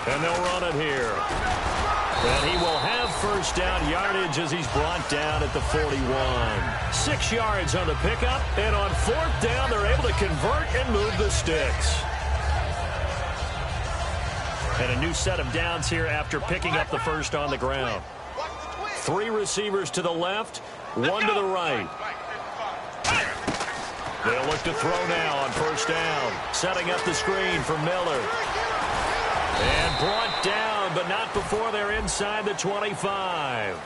And they'll run it here. And he will have first down yardage as he's brought down at the 41. 6 yards on the pickup. And on 4th down, they're able to convert and move the sticks. And a new set of downs here after picking up the first on the ground. 3 receivers to the left, 1 to the right. They'll look to throw now on first down. Setting up the screen for Miller. And brought down, but not before they're inside the 25.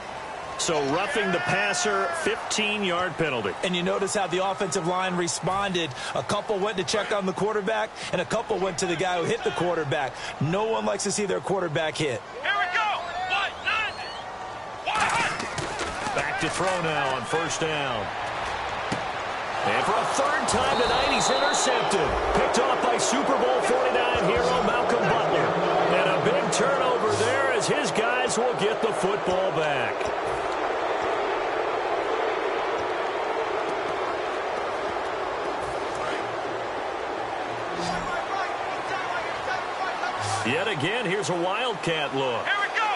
So roughing the passer, 15-yard penalty. And you notice how the offensive line responded. A couple went to check on the quarterback, and a couple went to the guy who hit the quarterback. No one likes to see their quarterback hit. Here we go. Back to throw now on first down. And for a 3rd time tonight, he's intercepted. Picked off by Super Bowl 49 hero Malcolm Butler. And a big turnover there as his guys will get the football back. Yet again, here's a Wildcat look. Here we go.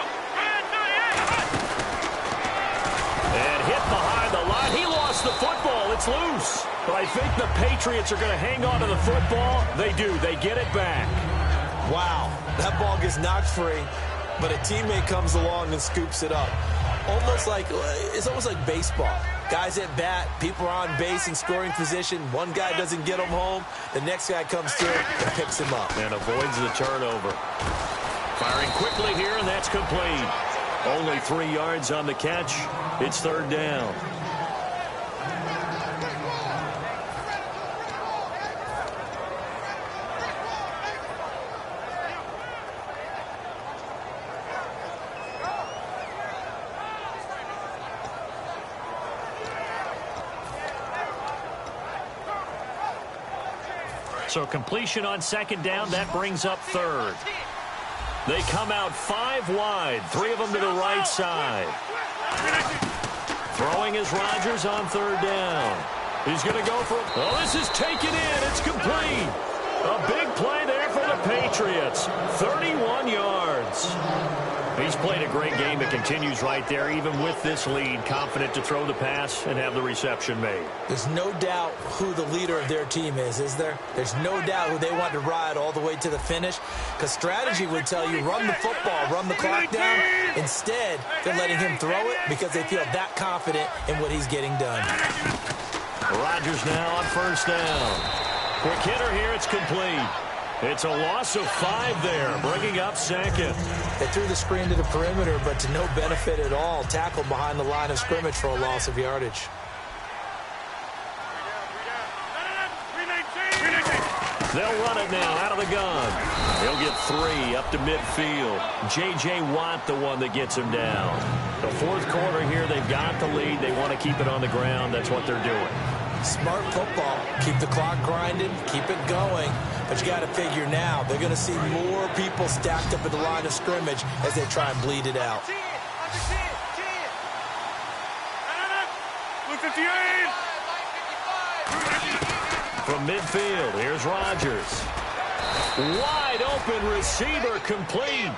And hit behind the line. He lost the football. It's loose. But I think the Patriots are going to hang on to the football. They do. They get it back. Wow, that ball gets knocked free, but a teammate comes along and scoops it up. It's almost like baseball. Guys at bat, people are on base in scoring position. One guy doesn't get him home. The next guy comes through and picks him up. And avoids the turnover. Firing quickly here, and that's complete. Only 3 yards on the catch. It's 3rd down. So completion on 2nd down, that brings up 3rd. They come out 5 wide, 3 of them to the right side. Throwing is Rodgers on 3rd down. He's going to go for it. Oh, this is taken in. It's complete. A big play there for the Patriots. 31 yards. He's played a great game. It continues right there, even with this lead. Confident to throw the pass and have the reception made. There's no doubt who the leader of their team is there? There's no doubt who they want to ride all the way to the finish. Because strategy would tell you, run the football, run the clock down. Instead, they're letting him throw it because they feel that confident in what he's getting done. Rodgers now on first down. Quick hitter here, it's complete. It's a loss of 5 there, bringing up 2nd. They threw the screen to the perimeter, but to no benefit at all. Tackled behind the line of scrimmage for a loss of yardage. They'll run it now out of the gun. He'll get 3 up to midfield. J.J. Watt, the one that gets him down. The fourth quarter here, they've got the lead. They want to keep it on the ground. That's what they're doing. Smart football. Keep the clock grinding. Keep it going. But you got to figure now, they're going to see more people stacked up at the line of scrimmage as they try and bleed it out. From midfield, here's Rodgers. Wide open receiver complete.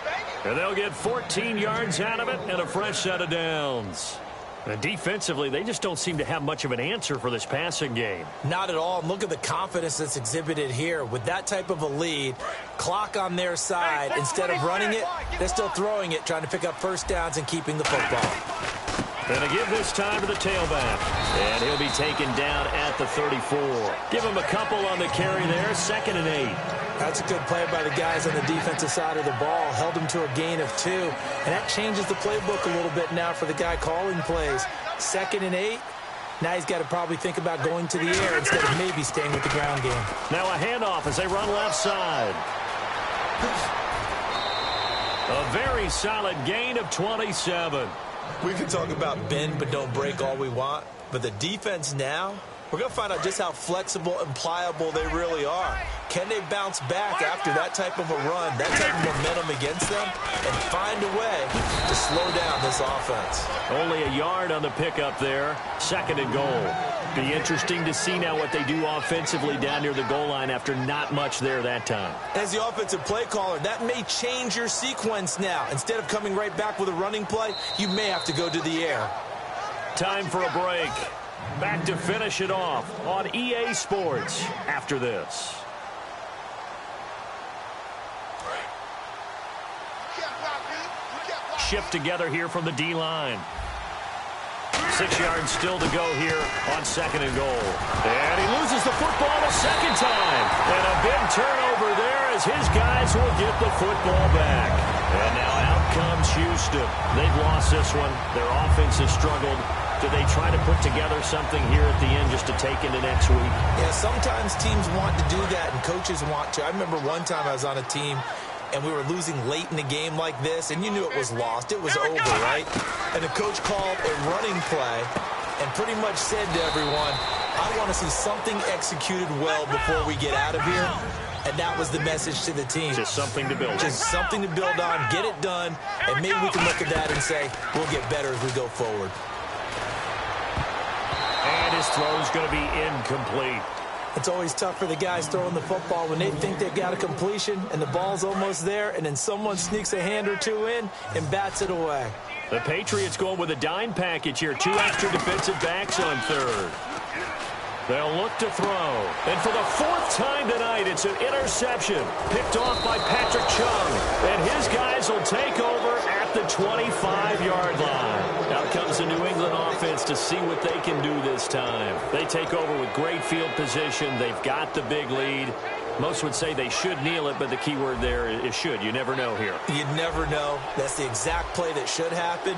And they'll get 14 yards out of it and a fresh set of downs. And defensively, they just don't seem to have much of an answer for this passing game. Not at all. Look at the confidence that's exhibited here. With that type of a lead, clock on their side, instead of running it, they're still throwing it, trying to pick up first downs and keeping the football. And to give this time to the tailback. And he'll be taken down at the 34. Give him a couple on the carry there. 2nd and 8. That's a good play by the guys on the defensive side of the ball. Held him to a gain of 2. And that changes the playbook a little bit now for the guy calling plays. 2nd and 8. Now he's got to probably think about going to the air instead of maybe staying with the ground game. Now a handoff as they run left side. A very solid gain of 27. We can talk about bend but don't break all we want, but the defense now, we're going to find out just how flexible and pliable they really are. Can they bounce back after that type of a run, that type of momentum against them, and find a way to slow down this offense? Only a yard on the pickup there. 2nd and goal. Be interesting to see now what they do offensively down near the goal line after not much there that time. As the offensive play caller, that may change your sequence now. Instead of coming right back with a running play, you may have to go to the air. Time for a break. Back to finish it off on EA Sports after this. Shift together here from the D-line. 6 yards still to go here on 2nd and goal. And he loses the football a second time. And a big turnover there as his guys will get the football back. And now out comes Houston. They've lost this one. Their offense has struggled. Do they try to put together something here at the end just to take into next week? Yeah, sometimes teams want to do that and coaches want to. I remember one time I was on a team and we were losing late in the game like this, and you knew it was lost. It was over, right? And the coach called a running play and pretty much said to everyone, I want to see something executed well before we get out of here. And that was the message to the team. Just something to build on. Just something to build on, get it done, and maybe we can look at that and say, we'll get better as we go forward. And his throw is going to be incomplete. It's always tough for the guys throwing the football when they think they've got a completion and the ball's almost there, and then someone sneaks a hand or two in and bats it away. The Patriots going with a dime package here. 2 extra defensive backs on 3rd. They'll look to throw. And for the 4th time tonight, it's an interception. Picked off by Patrick Chung. And his guys will take over at the 25-yard line. Out comes the New England offense to see what they can do this time. They take over with great field position. They've got the big lead. Most would say they should kneel it, but the key word there is should. You never know here. You never know. That's the exact play that should happen.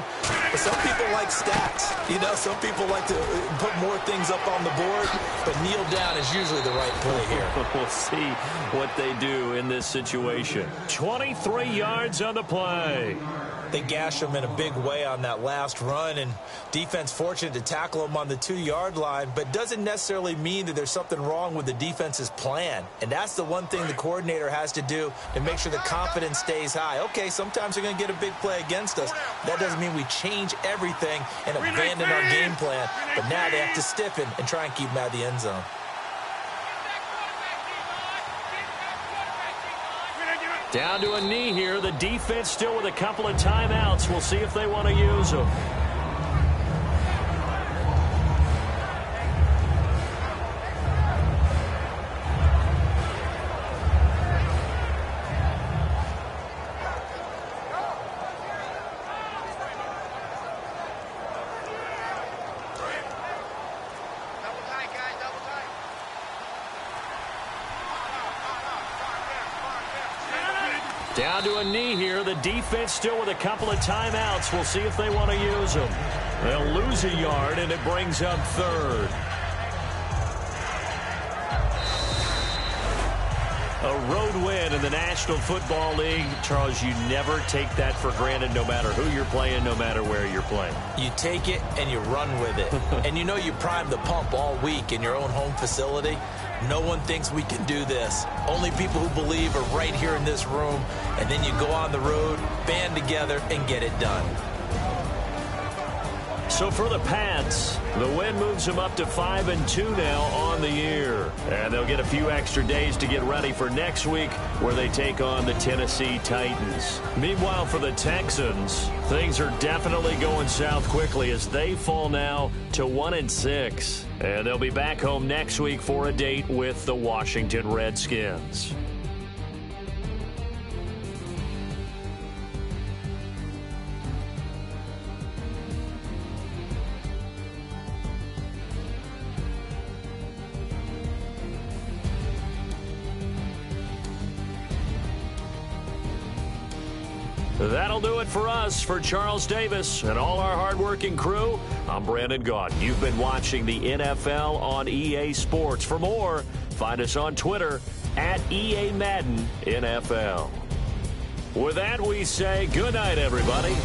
But some people like stats. You know, some people like to put more things up on the board, but kneel down is usually the right play here. We'll see what they do in this situation. 23 yards on the play. They gash him in a big way on that last run, and defense fortunate to tackle him on the 2-yard line, but doesn't necessarily mean that there's something wrong with the defense's plan. And that's the one thing the coordinator has to do to make sure the confidence stays high. Okay, sometimes they're going to get a big play against us. That doesn't mean we change everything and abandon our game plan, but now they have to stiffen and try and keep him out of the end zone. Down to a knee here. The defense still with a couple of timeouts. We'll see if they want to use them. Down to a knee here. The defense still with a couple of timeouts. We'll see if they want to use them. They'll lose a yard, and it brings up 3rd. A road win in the National Football League. Charles, you never take that for granted no matter who you're playing, no matter where you're playing. You take it and you run with it. And you know you prime the pump all week in your own home facility. No one thinks we can do this. Only people who believe are right here in this room. And then you go on the road, band together, and get it done. So for the Pats, the win moves them up to 5-2 now on the year. And they'll get a few extra days to get ready for next week where they take on the Tennessee Titans. Meanwhile, for the Texans, things are definitely going south quickly as they fall now to 1-6. And they'll be back home next week for a date with the Washington Redskins. That'll do it for us. For Charles Davis and all our hardworking crew, I'm Brandon Gaudin. You've been watching the NFL on EA Sports. For more, find us on Twitter at EA Madden NFL. With that, we say good night, everybody.